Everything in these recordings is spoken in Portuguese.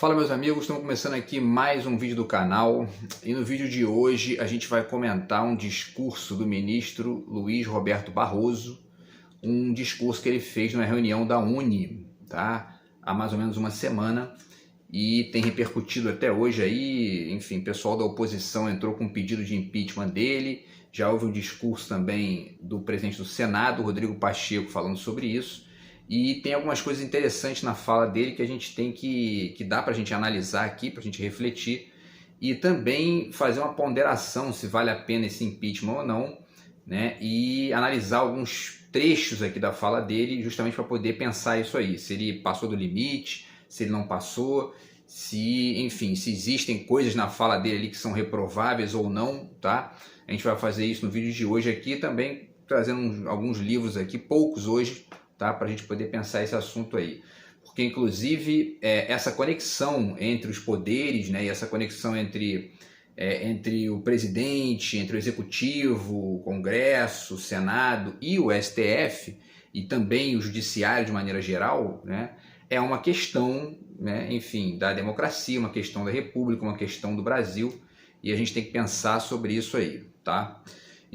Fala meus amigos, estamos começando aqui mais um vídeo do canal e no vídeo de hoje a gente vai comentar um discurso do ministro Luiz Roberto Barroso, um discurso que ele fez numa reunião da UNE, tá? Há mais ou menos uma semana e tem repercutido até hoje aí, enfim, o pessoal da oposição entrou com um pedido de impeachment dele, já houve um discurso também do presidente do Senado, Rodrigo Pacheco, falando sobre isso. E tem algumas coisas interessantes na fala dele que a gente tem que dá para a gente analisar aqui, para a gente refletir e também fazer uma ponderação se vale a pena esse impeachment ou não, né? E analisar alguns trechos aqui da fala dele justamente para poder pensar isso aí, se ele passou do limite, se ele não passou, se, enfim, se existem coisas na fala dele ali que são reprováveis ou não, tá? A gente vai fazer isso no vídeo de hoje aqui também, trazendo alguns livros aqui, poucos hoje, tá? Para a gente poder pensar esse assunto aí. Porque, inclusive, essa conexão entre os poderes, né, e essa conexão entre o presidente, entre o executivo, o Congresso, o Senado e o STF, e também o judiciário de maneira geral, né, é uma questão, né, enfim, da democracia, uma questão da República, uma questão do Brasil, e a gente tem que pensar sobre isso aí, tá?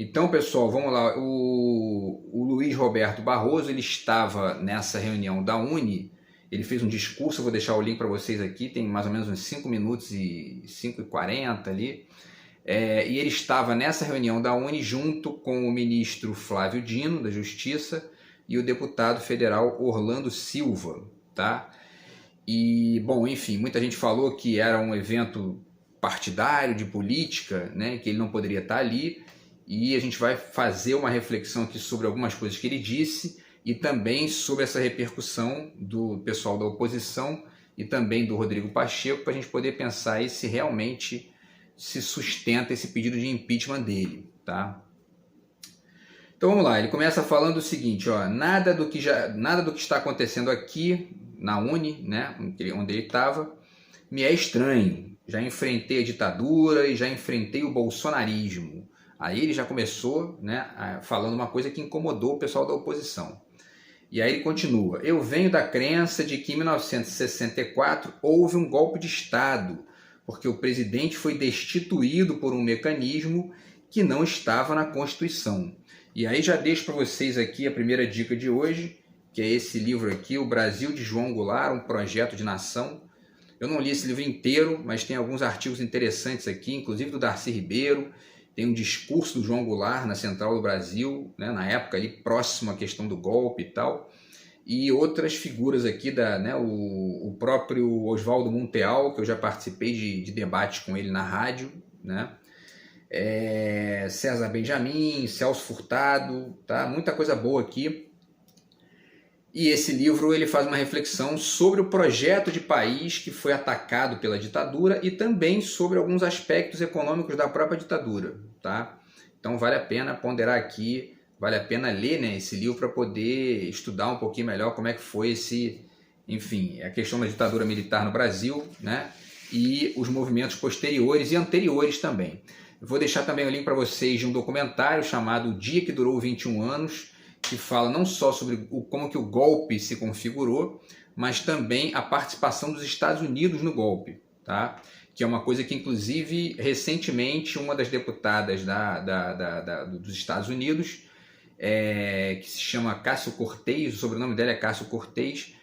Então, pessoal, vamos lá. O Luiz Roberto Barroso, ele estava nessa reunião da UNE, ele fez um discurso, eu vou deixar o link para vocês aqui, tem mais ou menos uns 5 minutos e 5h40 ali, e ele estava nessa reunião da UNE junto com o ministro Flávio Dino, da Justiça, e o deputado federal Orlando Silva, tá? E, bom, enfim, muita gente falou que era um evento partidário, de política, né, que ele não poderia estar ali, e a gente vai fazer uma reflexão aqui sobre algumas coisas que ele disse e também sobre essa repercussão do pessoal da oposição e também do Rodrigo Pacheco, para a gente poder pensar aí se realmente se sustenta esse pedido de impeachment dele, tá? Então vamos lá, ele começa falando o seguinte, ó, nada do que está acontecendo aqui na UNE, né, onde ele estava, me é estranho. Já enfrentei a ditadura e já enfrentei o bolsonarismo. Aí ele já começou, né, falando uma coisa que incomodou o pessoal da oposição. E aí ele continua, eu venho da crença de que em 1964 houve um golpe de Estado, porque o presidente foi destituído por um mecanismo que não estava na Constituição. E aí já deixo para vocês aqui a primeira dica de hoje, que é esse livro aqui, O Brasil de João Goulart, um projeto de nação. Eu não li esse livro inteiro, mas tem alguns artigos interessantes aqui, inclusive do Darcy Ribeiro. Tem um discurso do João Goulart na Central do Brasil, né, na época ali próximo à questão do golpe e tal. E outras figuras aqui, o próprio Oswaldo Monteal, que eu já participei de debates com ele na rádio, né? César Benjamin, Celso Furtado, tá? Muita coisa boa aqui. E esse livro ele faz uma reflexão sobre o projeto de país que foi atacado pela ditadura e também sobre alguns aspectos econômicos da própria ditadura, tá? Então vale a pena ponderar aqui, vale a pena ler, né, esse livro para poder estudar um pouquinho melhor como é que foi enfim, a questão da ditadura militar no Brasil, né, e os movimentos posteriores e anteriores também. Eu vou deixar também o link para vocês de um documentário chamado O Dia que Durou 21 Anos, que fala não só sobre como que o golpe se configurou, mas também a participação dos Estados Unidos no golpe, tá? Que é uma coisa que, inclusive, recentemente, uma das deputadas dos Estados Unidos, que se chama Cássio Cortez, o sobrenome dela é Cássio Cortez,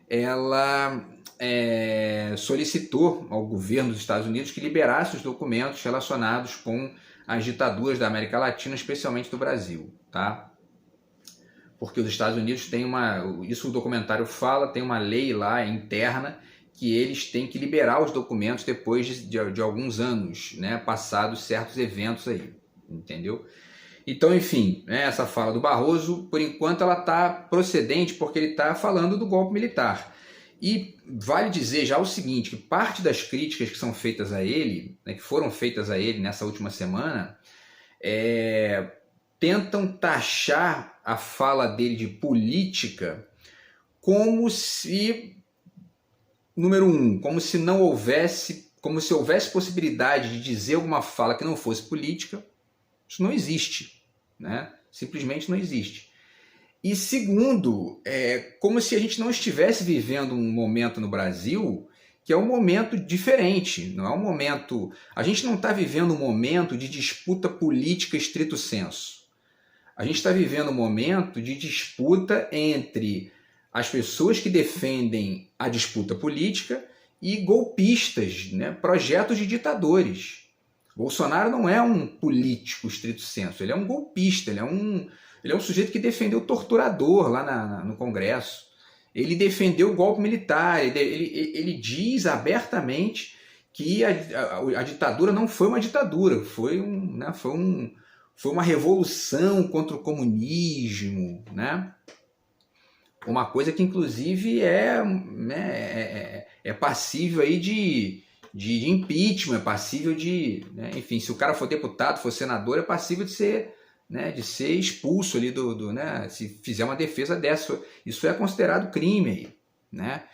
ela solicitou ao governo dos Estados Unidos que liberasse os documentos relacionados com as ditaduras da América Latina, especialmente do Brasil, tá? Porque os Estados Unidos têm isso o documentário fala, tem uma lei lá interna que eles têm que liberar os documentos depois de alguns anos, né, passados certos eventos aí, entendeu? Então, enfim, essa fala do Barroso, por enquanto ela está procedente porque ele está falando do golpe militar. E vale dizer já o seguinte, que parte das críticas que são feitas a ele, né, que foram feitas a ele nessa última semana, tentam taxar a fala dele de política como se, número um, como se houvesse possibilidade de dizer alguma fala que não fosse política. Isso não existe, né? Simplesmente não existe. E segundo, como se a gente não estivesse vivendo um momento no Brasil que é um momento diferente, não é um momento... A gente não está vivendo um momento de disputa política estrito sensu. A gente está vivendo um momento de disputa entre as pessoas que defendem a disputa política e golpistas, né? Projetos de ditadores. Bolsonaro não é um político estrito sensu, ele é um golpista, ele é um sujeito que defendeu o torturador lá no Congresso. Ele defendeu o golpe militar, ele diz abertamente que a ditadura não foi uma ditadura, foi uma revolução contra o comunismo, né? Uma coisa que inclusive é passível aí de impeachment, é passível de... Né? Enfim, se o cara for deputado, for senador, é passível de ser... Né, de ser expulso ali né, se fizer uma defesa dessa. Isso é considerado crime aí, né?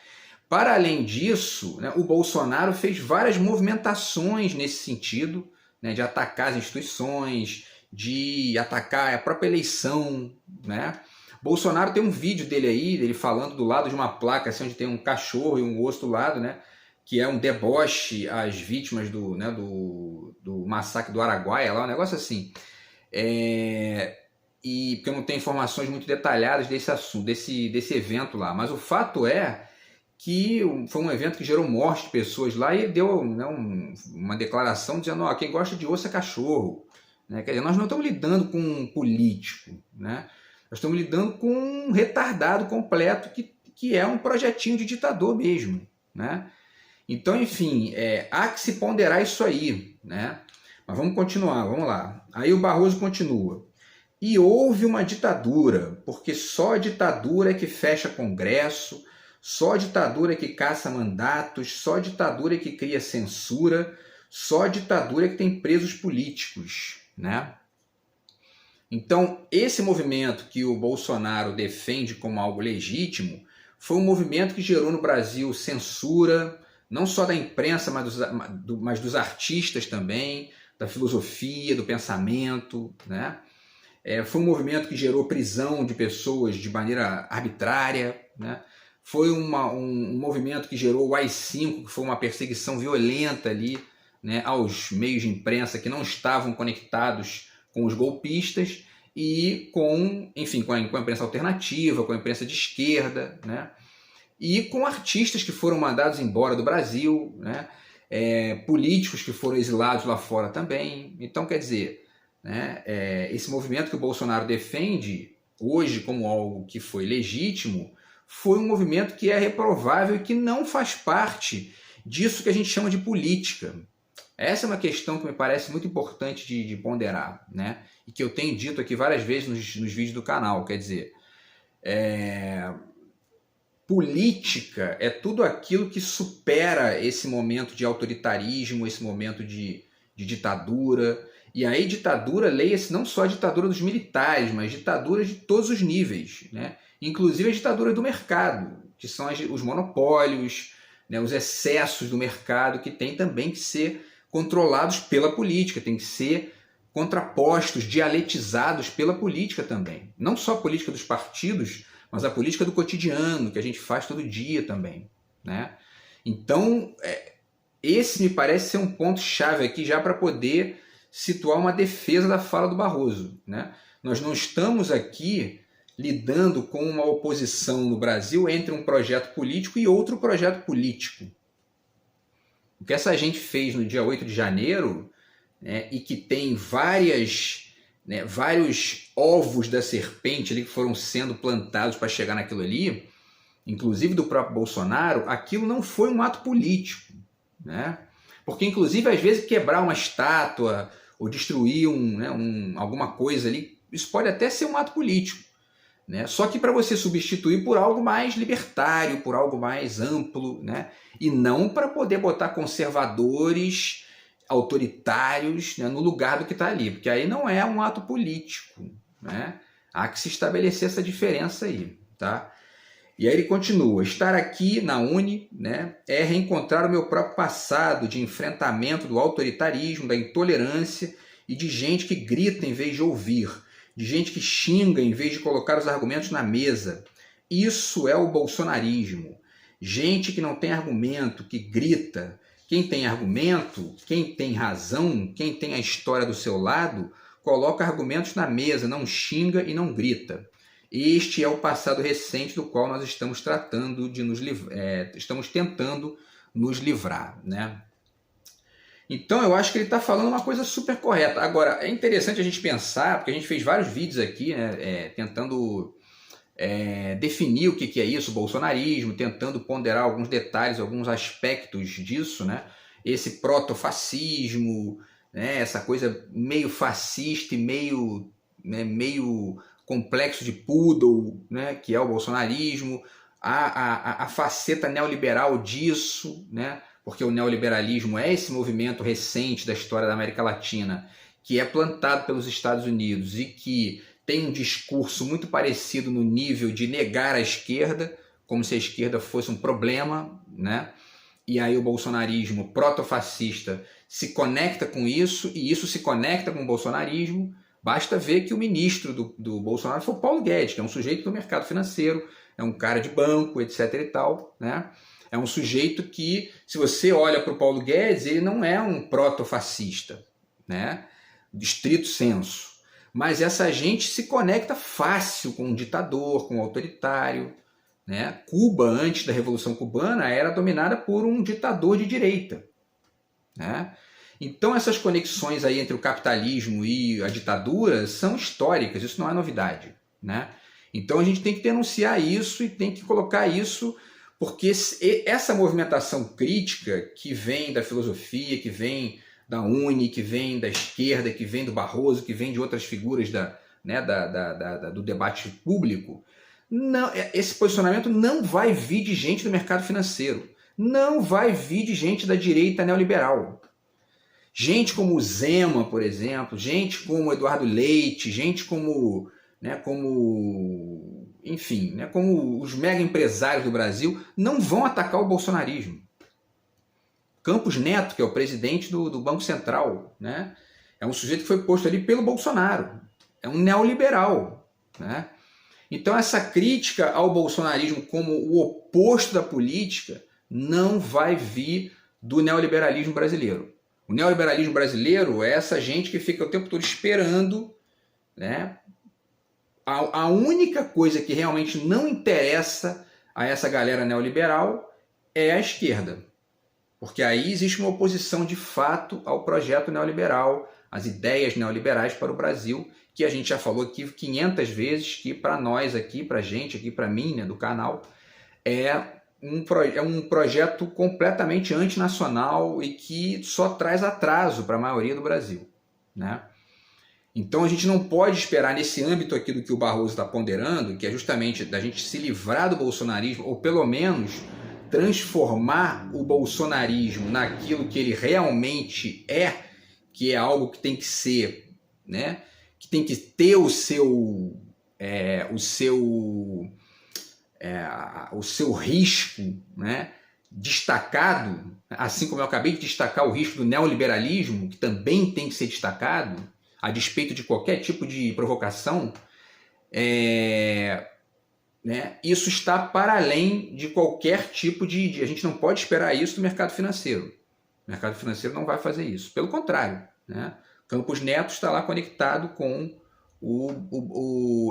Para além disso, né, o Bolsonaro fez várias movimentações nesse sentido, né, de atacar as instituições, de atacar a própria eleição, né? Bolsonaro tem um vídeo dele aí, ele falando do lado de uma placa assim, onde tem um cachorro e um osso do lado, né, que é um deboche às vítimas do massacre do Araguaia, lá, um negócio assim. E porque eu não tenho informações muito detalhadas desse assunto, desse evento lá, mas o fato é que foi um evento que gerou morte de pessoas lá e ele deu, né, uma declaração dizendo: ó, quem gosta de osso é cachorro, né? Quer dizer, nós não estamos lidando com um político, né? Nós estamos lidando com um retardado completo que é um projetinho de ditador mesmo, né? Então, enfim, há que se ponderar isso aí, né? Mas vamos continuar, vamos lá. Aí o Barroso continua. E houve uma ditadura, porque só a ditadura é que fecha Congresso, só a ditadura é que caça mandatos, só a ditadura é que cria censura, só a ditadura é que tem presos políticos, né? Então, esse movimento que o Bolsonaro defende como algo legítimo foi um movimento que gerou no Brasil censura, não só da imprensa, mas dos artistas também, da filosofia, do pensamento, né? Foi um movimento que gerou prisão de pessoas de maneira arbitrária, né? Foi um movimento que gerou o AI-5, que foi uma perseguição violenta ali, né, aos meios de imprensa que não estavam conectados com os golpistas e enfim, com a imprensa alternativa, com a imprensa de esquerda, né? E com artistas que foram mandados embora do Brasil, né? Políticos que foram exilados lá fora também. Então, quer dizer, né, esse movimento que o Bolsonaro defende hoje como algo que foi legítimo foi um movimento que é reprovável e que não faz parte disso que a gente chama de política. Essa é uma questão que me parece muito importante de ponderar, né? E que eu tenho dito aqui várias vezes nos vídeos do canal. Quer dizer, política é tudo aquilo que supera esse momento de autoritarismo, esse momento de ditadura. E aí ditadura, leia-se não só a ditadura dos militares, mas ditadura de todos os níveis, né? Inclusive a ditadura do mercado, que são os monopólios, né, os excessos do mercado, que tem também que ser controlados pela política, tem que ser contrapostos, dialetizados pela política também. Não só a política dos partidos, mas a política do cotidiano, que a gente faz todo dia também, né? Então, esse me parece ser um ponto-chave aqui já para poder situar uma defesa da fala do Barroso, né? Nós não estamos aqui lidando com uma oposição no Brasil entre um projeto político e outro projeto político. O que essa gente fez no dia 8 de janeiro, né, e que tem vários ovos da serpente ali que foram sendo plantados para chegar naquilo ali, inclusive do próprio Bolsonaro, aquilo não foi um ato político, né? Porque, inclusive, às vezes quebrar uma estátua ou destruir alguma coisa ali, isso pode até ser um ato político, né? Só que para você substituir por algo mais libertário, por algo mais amplo, né? E não para poder botar conservadores, autoritários, né, no lugar do que está ali, porque aí não é um ato político, né? Há que se estabelecer essa diferença aí, tá? E aí ele continua: estar aqui na Uni, né, é reencontrar o meu próprio passado de enfrentamento do autoritarismo, da intolerância e de gente que grita em vez de ouvir, de gente que xinga em vez de colocar os argumentos na mesa. Isso é o bolsonarismo. Gente que não tem argumento, que grita. Quem tem argumento, quem tem razão, quem tem a história do seu lado, coloca argumentos na mesa, não xinga e não grita. Este é o passado recente do qual nós estamos tratando de estamos tentando nos livrar, né? Então eu acho que ele está falando uma coisa super correta. Agora, é interessante a gente pensar, porque a gente fez vários vídeos aqui, né, tentando definir o que é isso, o bolsonarismo, tentando ponderar alguns detalhes, alguns aspectos disso, né? Esse protofascismo, né? Essa coisa meio fascista e meio, né, meio complexo de Poodle, né? Que é o bolsonarismo, a faceta neoliberal disso, né? Porque o neoliberalismo é esse movimento recente da história da América Latina que é plantado pelos Estados Unidos e que tem um discurso muito parecido no nível de negar a esquerda, como se a esquerda fosse um problema, né? E aí o bolsonarismo protofascista se conecta com isso, e isso se conecta com o bolsonarismo. Basta ver que o ministro do Bolsonaro foi o Paulo Guedes, que é um sujeito do mercado financeiro, é um cara de banco, etc. e tal, né? É um sujeito que, se você olha para o Paulo Guedes, ele não é um protofascista, né? De estrito senso. Mas essa gente se conecta fácil com um ditador, com um autoritário, né? Cuba, antes da Revolução Cubana, era dominada por um ditador de direita, né? Então essas conexões aí entre o capitalismo e a ditadura são históricas, isso não é novidade, né? Então a gente tem que denunciar isso e tem que colocar isso, porque essa movimentação crítica que vem da filosofia, que vem da UNE, que vem da esquerda, que vem do Barroso, que vem de outras figuras do debate público, não, esse posicionamento não vai vir de gente do mercado financeiro, não vai vir de gente da direita neoliberal. Gente como o Zema, por exemplo, gente como o Eduardo Leite, gente como, né, enfim, né, como os mega empresários do Brasil, não vão atacar o bolsonarismo. Campos Neto, que é o presidente do Banco Central, né? É um sujeito que foi posto ali pelo Bolsonaro. É um neoliberal, né? Então essa crítica ao bolsonarismo como o oposto da política não vai vir do neoliberalismo brasileiro. O neoliberalismo brasileiro é essa gente que fica o tempo todo esperando, né? A única coisa que realmente não interessa a essa galera neoliberal é a esquerda. Porque aí existe uma oposição de fato ao projeto neoliberal, às ideias neoliberais para o Brasil, que a gente já falou aqui 500 vezes, que para nós aqui, para a gente aqui, para mim, né, do canal, é um projeto completamente antinacional e que só traz atraso para a maioria do Brasil, né? Então a gente não pode esperar nesse âmbito aqui do que o Barroso está ponderando, que é justamente da gente se livrar do bolsonarismo, ou pelo menos transformar o bolsonarismo naquilo que ele realmente é, que é algo que tem que ser, né? Que tem que ter o seu risco, né, destacado, assim como eu acabei de destacar o risco do neoliberalismo, que também tem que ser destacado, a despeito de qualquer tipo de provocação, né, isso está para além de qualquer tipo de... A gente não pode esperar isso do mercado financeiro. O mercado financeiro não vai fazer isso. Pelo contrário, né? Campos Neto está lá conectado com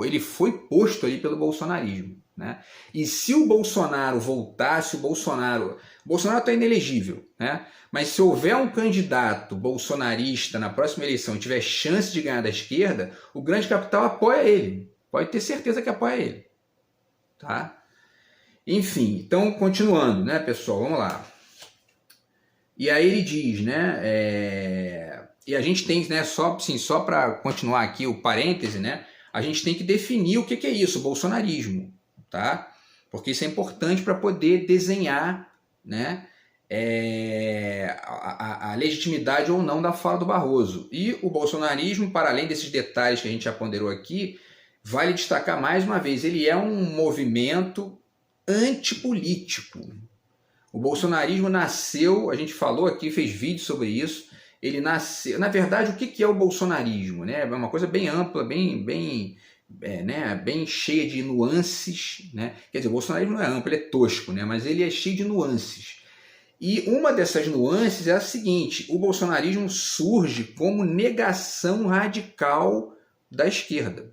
ele foi posto ali pelo bolsonarismo, né? E se o Bolsonaro voltasse, o Bolsonaro está inelegível, né? Mas se houver um candidato bolsonarista na próxima eleição e tiver chance de ganhar da esquerda, o grande capital apoia ele. Pode ter certeza que apoia ele, tá? Enfim, então continuando, né, pessoal, vamos lá. E aí ele diz, né, e a gente tem, né, só para continuar aqui o parêntese, né, a gente tem que definir o que é isso, o bolsonarismo, tá? Porque isso é importante para poder desenhar, né, a legitimidade ou não da fala do Barroso. E o bolsonarismo, para além desses detalhes que a gente já ponderou aqui, vale destacar mais uma vez, ele é um movimento antipolítico. O bolsonarismo nasceu, a gente falou aqui, fez vídeo sobre isso, ele nasceu... Na verdade, o que é o bolsonarismo, né? É uma coisa bem ampla, bem né, bem cheia de nuances, né? Quer dizer, o bolsonarismo não é amplo, ele é tosco, né? Mas ele é cheio de nuances. E uma dessas nuances é a seguinte: o bolsonarismo surge como negação radical da esquerda.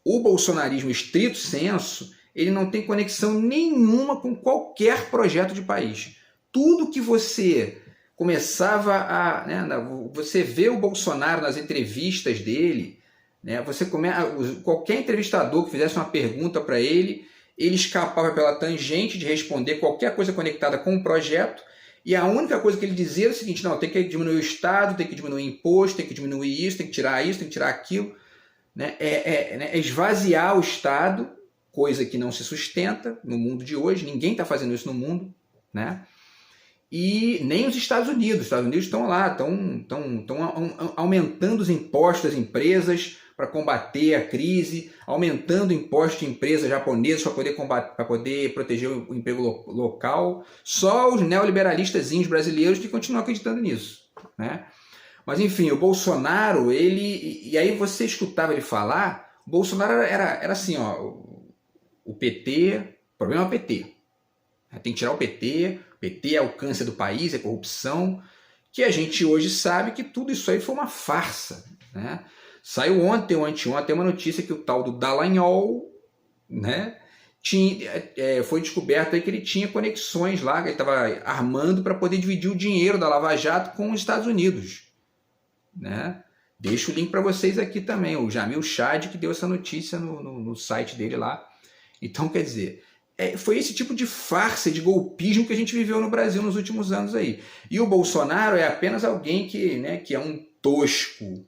O bolsonarismo estrito sensu, ele não tem conexão nenhuma com qualquer projeto de país. Tudo que você começava a... né, você vê o Bolsonaro nas entrevistas dele, né, qualquer entrevistador que fizesse uma pergunta para ele escapava pela tangente de responder qualquer coisa conectada com o projeto, e a única coisa que ele dizia era o seguinte: não, tem que diminuir o Estado, tem que diminuir o imposto, tem que diminuir isso, tem que tirar isso, tem que tirar aquilo. Né? É esvaziar o Estado, coisa que não se sustenta no mundo de hoje, ninguém está fazendo isso no mundo, né? E nem os Estados Unidos estão lá, estão aumentando os impostos das empresas para combater a crise, aumentando impostos de empresas japonesas para poder proteger o emprego local. Só os neoliberalistazinhos brasileiros que continuam acreditando nisso, né? Mas enfim, o Bolsonaro, e aí você escutava ele falar, o Bolsonaro era assim, ó, o PT, o problema é o PT. Tem que tirar o PT é o câncer do país, é corrupção, que a gente hoje sabe que tudo isso aí foi uma farsa, né? Saiu ontem ou anteontem uma notícia que o tal do Dallagnol, né, foi descoberto aí que ele tinha conexões lá, que ele estava armando para poder dividir o dinheiro da Lava Jato com os Estados Unidos. Né? Deixo o link para vocês aqui também, o Jamil Chad que deu essa notícia no site dele lá. Então, quer dizer, foi esse tipo de farsa, de golpismo que a gente viveu no Brasil nos últimos anos aí. E o Bolsonaro é apenas alguém que é um tosco,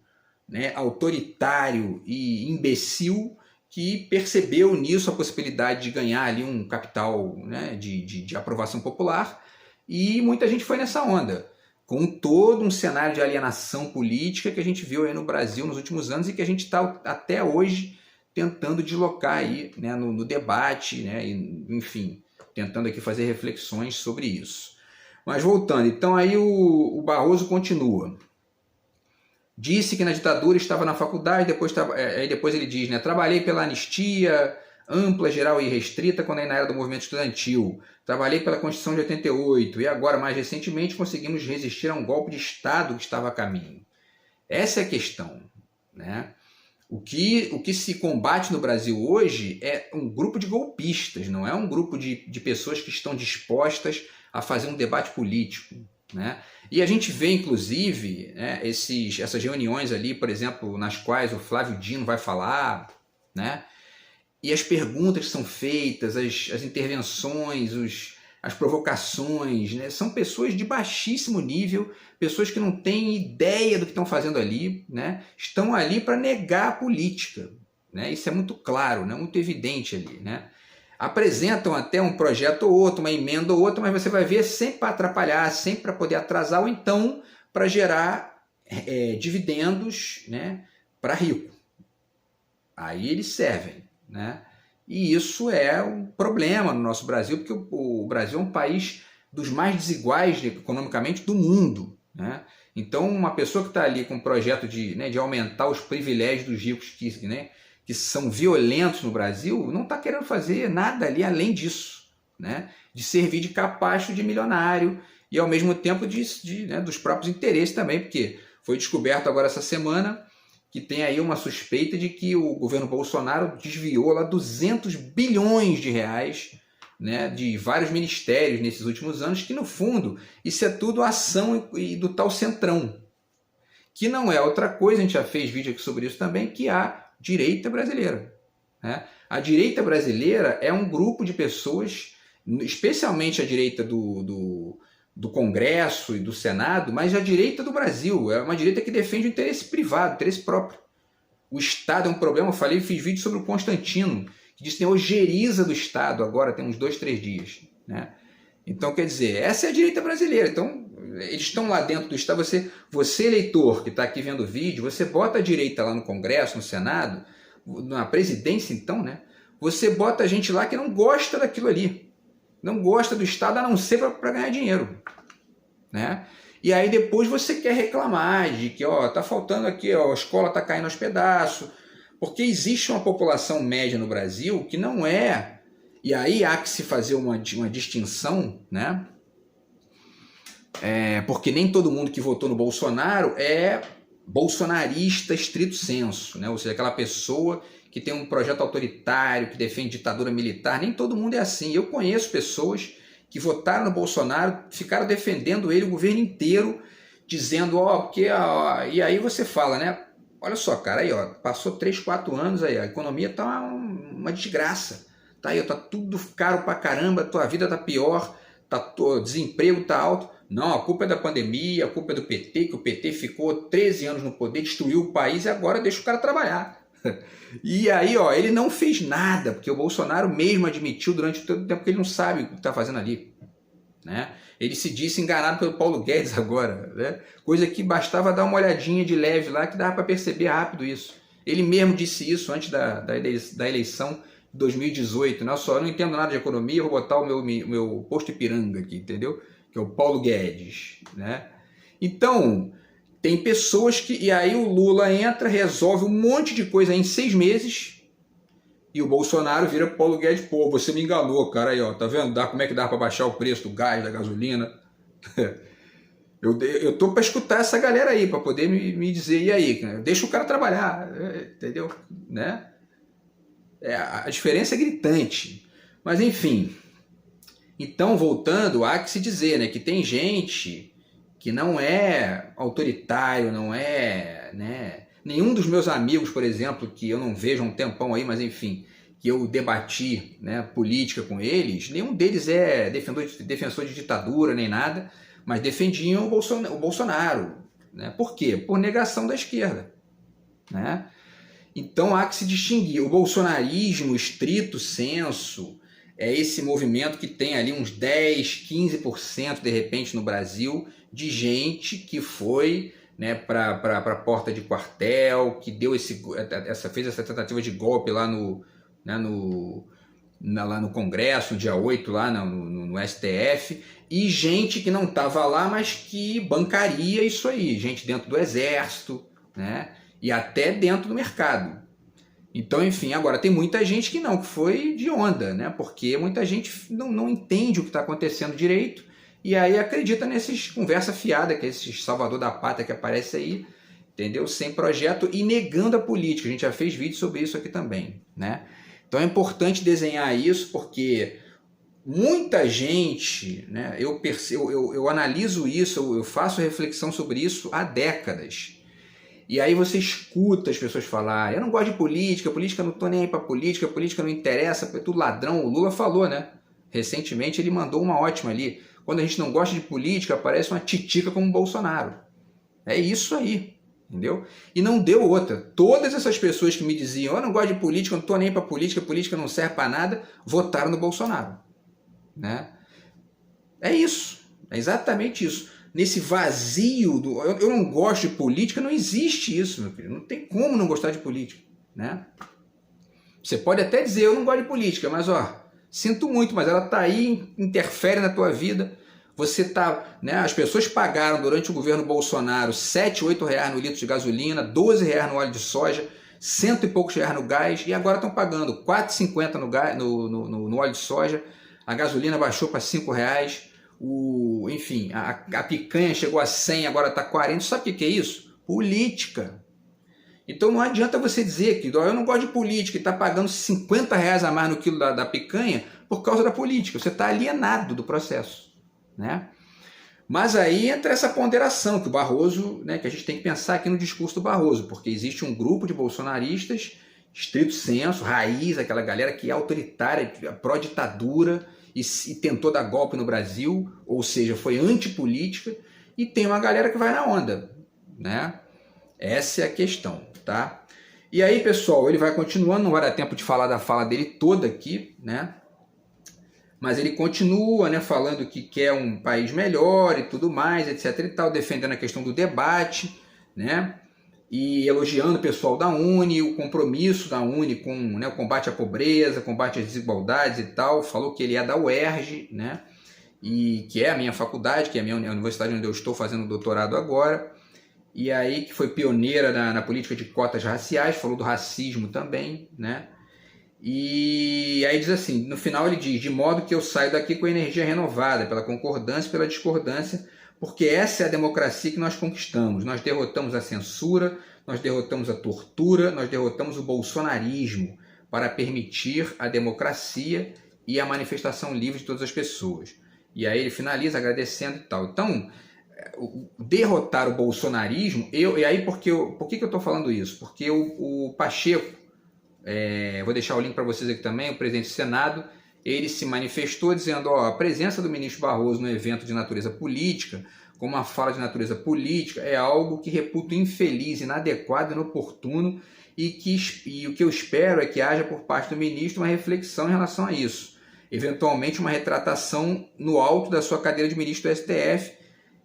né, autoritário e imbecil, que percebeu nisso a possibilidade de ganhar ali um capital, né, de aprovação popular, e muita gente foi nessa onda, com todo um cenário de alienação política que a gente viu aí no Brasil nos últimos anos e que a gente está até hoje tentando deslocar aí, né, no debate, né, e, enfim, tentando aqui fazer reflexões sobre isso. Mas voltando, então aí o Barroso continua. Disse que na ditadura estava na faculdade, depois ele diz, né, trabalhei pela anistia ampla, geral e restrita quando ainda era do movimento estudantil. Trabalhei pela Constituição de 88 e agora, mais recentemente, conseguimos resistir a um golpe de Estado que estava a caminho. Essa é a questão, né? O que se combate no Brasil hoje é um grupo de golpistas, não é um grupo de pessoas que estão dispostas a fazer um debate político, né? E a gente vê, inclusive, né, essas reuniões ali, por exemplo, nas quais o Flávio Dino vai falar, né? E as perguntas que são feitas, as intervenções, as provocações, né, são pessoas de baixíssimo nível, pessoas que não têm ideia do que estão fazendo ali, né? Estão ali para negar a política, né? Isso é muito claro, né? Muito evidente ali, né? Apresentam até um projeto ou outro, uma emenda ou outra, mas você vai ver sempre para atrapalhar, sempre para poder atrasar, ou então para gerar dividendos, né, para rico. Aí eles servem, né? E isso é um problema no nosso Brasil, porque o Brasil é um país dos mais desiguais economicamente do mundo, né? Então, uma pessoa que está ali com um projeto de aumentar os privilégios dos ricos, que são violentos no Brasil, não está querendo fazer nada ali além disso, né? De servir de capacho de milionário e, ao mesmo tempo, né, dos próprios interesses também, porque foi descoberto agora essa semana que tem aí uma suspeita de que o governo Bolsonaro desviou lá 200 bilhões de reais, né, de vários ministérios nesses últimos anos, que no fundo isso é tudo ação do tal Centrão, que não é outra coisa, a gente já fez vídeo aqui sobre isso também, que a direita brasileira, né? A direita brasileira é um grupo de pessoas, especialmente a direita do Congresso e do Senado, mas a direita do Brasil é uma direita que defende o interesse privado, o interesse próprio. O Estado é um problema, eu fiz vídeo sobre o Constantino, que diz que tem ojeriza do Estado agora, tem uns 2, 3 dias, né? Então, quer dizer, essa é a direita brasileira. Então, eles estão lá dentro do Estado. Você eleitor que está aqui vendo o vídeo, você bota a direita lá no Congresso, no Senado, na presidência então, né? Você bota a gente lá que não gosta daquilo ali. Não gosta do Estado a não ser para ganhar dinheiro, né? E aí depois você quer reclamar de que, ó, tá faltando aqui, ó, a escola tá caindo aos pedaços, Porque existe uma população média no Brasil que não é, e aí há que se fazer uma distinção, né? Porque nem todo mundo que votou no Bolsonaro é bolsonarista estrito sensu, né? Ou seja, aquela pessoa que tem um projeto autoritário, que defende ditadura militar, nem todo mundo é assim. Eu conheço pessoas que votaram no Bolsonaro, ficaram defendendo ele o governo inteiro, dizendo, porque... E aí você fala, né? Olha só, cara, aí, passou 3, 4 anos aí, a economia tá uma desgraça. Tá aí, tá tudo caro pra caramba, tua vida tá pior, desemprego tá alto. Não, a culpa é da pandemia, a culpa é do PT, que o PT ficou 13 anos no poder, destruiu o país e agora deixa o cara trabalhar. E aí, ele não fez nada, porque o Bolsonaro mesmo admitiu durante todo o tempo que ele não sabe o que está fazendo ali, né? Ele se disse enganado pelo Paulo Guedes agora, né? Coisa que bastava dar uma olhadinha de leve lá que dava para perceber rápido isso. Ele mesmo disse isso antes da eleição de 2018, né? Eu não entendo nada de economia, vou botar o meu posto Ipiranga aqui, entendeu? Que é o Paulo Guedes, né? Então, tem pessoas que... E aí o Lula entra, resolve um monte de coisa em 6 meses e o Bolsonaro vira pro Paulo Guedes, pô, você me enganou, cara, aí, tá vendo? Como é que dá para baixar o preço do gás, da gasolina? Eu tô para escutar essa galera aí, para poder me dizer, e aí? Deixa o cara trabalhar, entendeu? Né? A diferença é gritante. Mas, enfim... Então, voltando, há que se dizer, né, que tem gente que não é autoritário, não é, né, nenhum dos meus amigos, por exemplo, que eu não vejo há um tempão aí, mas enfim, que eu debati, né, política com eles, nenhum deles é defensor de ditadura nem nada, mas defendiam o Bolsonaro, né? Por quê? Por negação da esquerda, né? Então há que se distinguir. O bolsonarismo estrito sensu é esse movimento que tem ali uns 10, 15% de repente no Brasil de gente que foi, né, para a porta de quartel, que deu fez essa tentativa de golpe lá lá no Congresso, dia 8, lá no STF, e gente que não estava lá, mas que bancaria isso aí, gente dentro do Exército, né, e até dentro do mercado. Então, enfim, agora tem muita gente que não, que foi de onda, né? Porque muita gente não entende o que está acontecendo direito e aí acredita nesses conversa fiada, que é esse salvador da pátria que aparece aí, entendeu? Sem projeto e negando a política. A gente já fez vídeo sobre isso aqui também, né? Então é importante desenhar isso porque muita gente, né? Eu analiso isso, eu faço reflexão sobre isso há décadas. E aí você escuta as pessoas falarem, eu não gosto de política não tô nem aí pra política não interessa, é tudo ladrão. O Lula falou, né? Recentemente ele mandou uma ótima ali. Quando a gente não gosta de política, aparece uma titica como o Bolsonaro. É isso aí, entendeu? E não deu outra. Todas essas pessoas que me diziam, eu não gosto de política, não tô nem aí pra política não serve pra nada, votaram no Bolsonaro, né? É isso, é exatamente isso. Nesse vazio do eu não gosto de política, não existe isso, meu filho. Não tem como não gostar de política, né? Você pode até dizer, eu não gosto de política, mas sinto muito, mas ela tá aí, interfere na tua vida. Você tá, né? As pessoas pagaram durante o governo Bolsonaro 7, 8 reais no litro de gasolina, 12 reais no óleo de soja, 100 e poucos reais no gás, e agora estão pagando 4,50 no óleo de soja, a gasolina baixou para 5 reais. Enfim, a picanha chegou a 100, agora está 40. Sabe o que é isso? Política. Então não adianta você dizer que eu não gosto de política e está pagando 50 reais a mais no quilo da picanha por causa da política. Você está alienado do processo, né? Mas aí entra essa ponderação que o Barroso, né, que a gente tem que pensar aqui no discurso do Barroso, porque existe um grupo de bolsonaristas, estrito sensu, raiz, aquela galera que é autoritária, pró-ditadura, e tentou dar golpe no Brasil, ou seja, foi antipolítica, e tem uma galera que vai na onda, né? Essa é a questão, tá? E aí, pessoal, ele vai continuando, não vai dar tempo de falar da fala dele toda aqui, né? Mas ele continua, né, falando que quer um país melhor e tudo mais, etc e tal, defendendo a questão do debate, né? E elogiando o pessoal da Uni, o compromisso da Uni com, né, o combate à pobreza, combate às desigualdades e tal. Falou que ele é da UERJ, né, e que é a minha faculdade, que é a minha universidade onde eu estou fazendo doutorado agora. e aí que foi pioneira na política de cotas raciais, falou do racismo também, né? E aí diz assim, no final ele diz, de modo que eu saio daqui com energia renovada, pela concordância e pela discordância, porque essa é a democracia que nós conquistamos. Nós derrotamos a censura, nós derrotamos a tortura, nós derrotamos o bolsonarismo para permitir a democracia e a manifestação livre de todas as pessoas. E aí ele finaliza agradecendo e tal. Então, derrotar o bolsonarismo, e aí por que eu estou falando isso? Porque o Pacheco, vou deixar o link para vocês aqui também, o presidente do Senado, ele se manifestou dizendo, a presença do ministro Barroso no evento de natureza política, com uma fala de natureza política, é algo que reputo infeliz, inadequado, inoportuno, e o que eu espero é que haja por parte do ministro uma reflexão em relação a isso. Eventualmente uma retratação no alto da sua cadeira de ministro do STF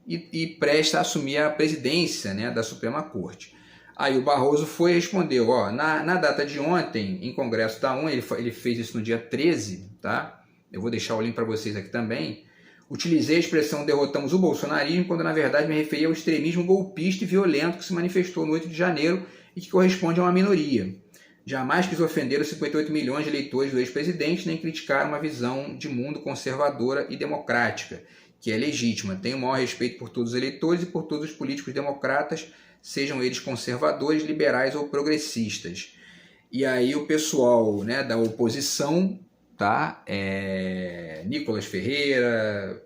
e presta a assumir a presidência, né, da Suprema Corte. Aí o Barroso foi e respondeu, na data de ontem, em Congresso da ONU, ele fez isso no dia 13, tá? Eu vou deixar o link para vocês aqui também. Utilizei a expressão derrotamos o bolsonarismo, quando na verdade me referi ao extremismo golpista e violento que se manifestou no 8 de janeiro e que corresponde a uma minoria. Jamais quis ofender os 58 milhões de eleitores do ex-presidente, nem criticar uma visão de mundo conservadora e democrática, que é legítima. Tenho o maior respeito por todos os eleitores e por todos os políticos democratas, sejam eles conservadores, liberais ou progressistas. E aí o pessoal, né, da oposição, tá? Nicolas Ferreira,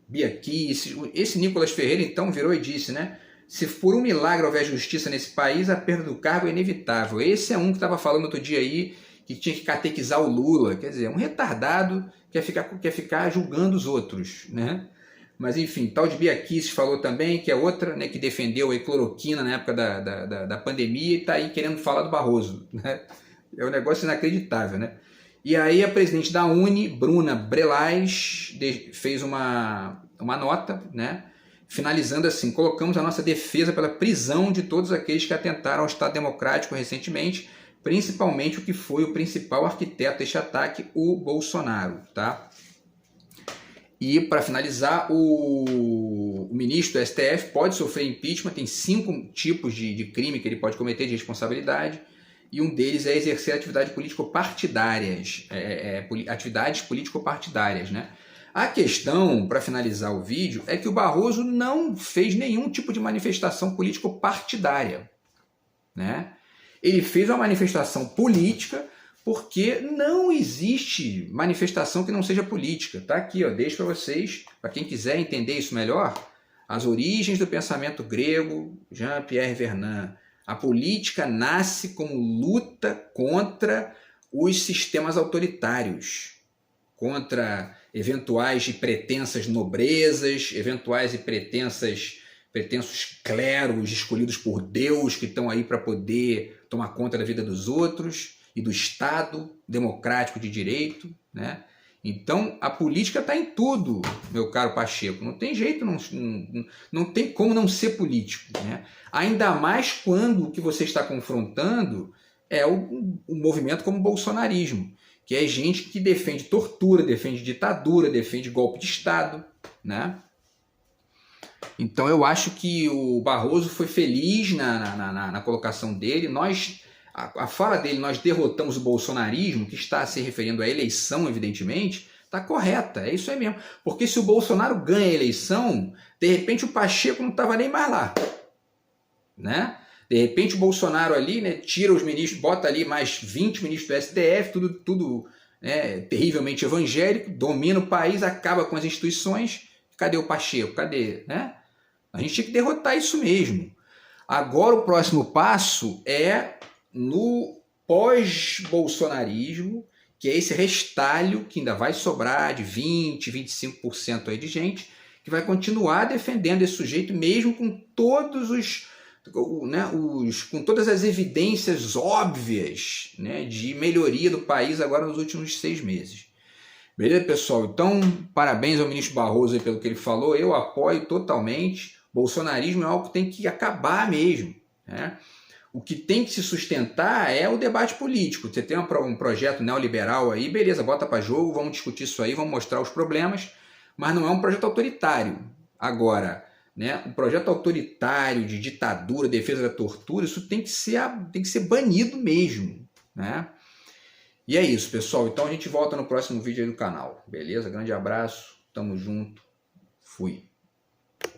Bia Kicis, esse Nicolas Ferreira então virou e disse, né? Se por um milagre houver justiça nesse país, a perda do cargo é inevitável. Esse é um que estava falando outro dia aí, que tinha que catequizar o Lula, quer dizer, um retardado que quer ficar julgando os outros, né? Mas enfim, tal de Bia Kicis falou também, que é outra, né, que defendeu a cloroquina na época da pandemia e está aí querendo falar do Barroso, né? É um negócio inacreditável, né? E aí a presidente da UNE, Bruna Brelas, fez uma nota, né, finalizando assim, colocamos a nossa defesa pela prisão de todos aqueles que atentaram ao Estado Democrático recentemente, principalmente o que foi o principal arquiteto deste ataque, o Bolsonaro, tá? E, para finalizar, o ministro do STF pode sofrer impeachment, tem 5 tipos de crime que ele pode cometer de responsabilidade, e um deles é exercer atividades político-partidárias, atividades político-partidárias, né? A questão, para finalizar o vídeo, é que o Barroso não fez nenhum tipo de manifestação político-partidária, né? Ele fez uma manifestação política, porque não existe manifestação que não seja política. Tá aqui, deixo para vocês, para quem quiser entender isso melhor, as origens do pensamento grego, Jean-Pierre Vernant. A política nasce como luta contra os sistemas autoritários, contra eventuais e pretensas nobrezas, eventuais e pretensos clérigos escolhidos por Deus que estão aí para poder tomar conta da vida dos outros e do Estado democrático de direito, né? Então, a política está em tudo, meu caro Pacheco. Não tem jeito, não tem como não ser político, né? Ainda mais quando o que você está confrontando é o movimento como o bolsonarismo, que é gente que defende tortura, defende ditadura, defende golpe de Estado, né? Então, eu acho que o Barroso foi feliz na colocação dele. A fala dele, nós derrotamos o bolsonarismo, que está se referindo à eleição, evidentemente, está correta, é isso aí mesmo. Porque se o Bolsonaro ganha a eleição, de repente o Pacheco não estava nem mais lá, né? De repente o Bolsonaro ali, né, tira os ministros, bota ali mais 20 ministros do STF, tudo né, terrivelmente evangélico, domina o país, acaba com as instituições. Cadê o Pacheco? Cadê? Né? A gente tinha que derrotar isso mesmo. Agora o próximo passo é no pós-bolsonarismo, que é esse restalho que ainda vai sobrar de 20%, 25% aí de gente, que vai continuar defendendo esse sujeito mesmo com todos com todas as evidências óbvias, né, de melhoria do país agora nos últimos 6 meses. Beleza, pessoal? Então, parabéns ao ministro Barroso aí pelo que ele falou, eu apoio totalmente. Bolsonarismo é algo que tem que acabar mesmo, né? O que tem que se sustentar é o debate político. Você tem um projeto neoliberal aí, beleza, bota para jogo, vamos discutir isso aí, vamos mostrar os problemas, mas não é um projeto autoritário. Agora, né? O projeto autoritário de ditadura, defesa da tortura, isso tem que ser banido mesmo, né? E é isso, pessoal. Então a gente volta no próximo vídeo aí do canal, beleza? Grande abraço, tamo junto, fui.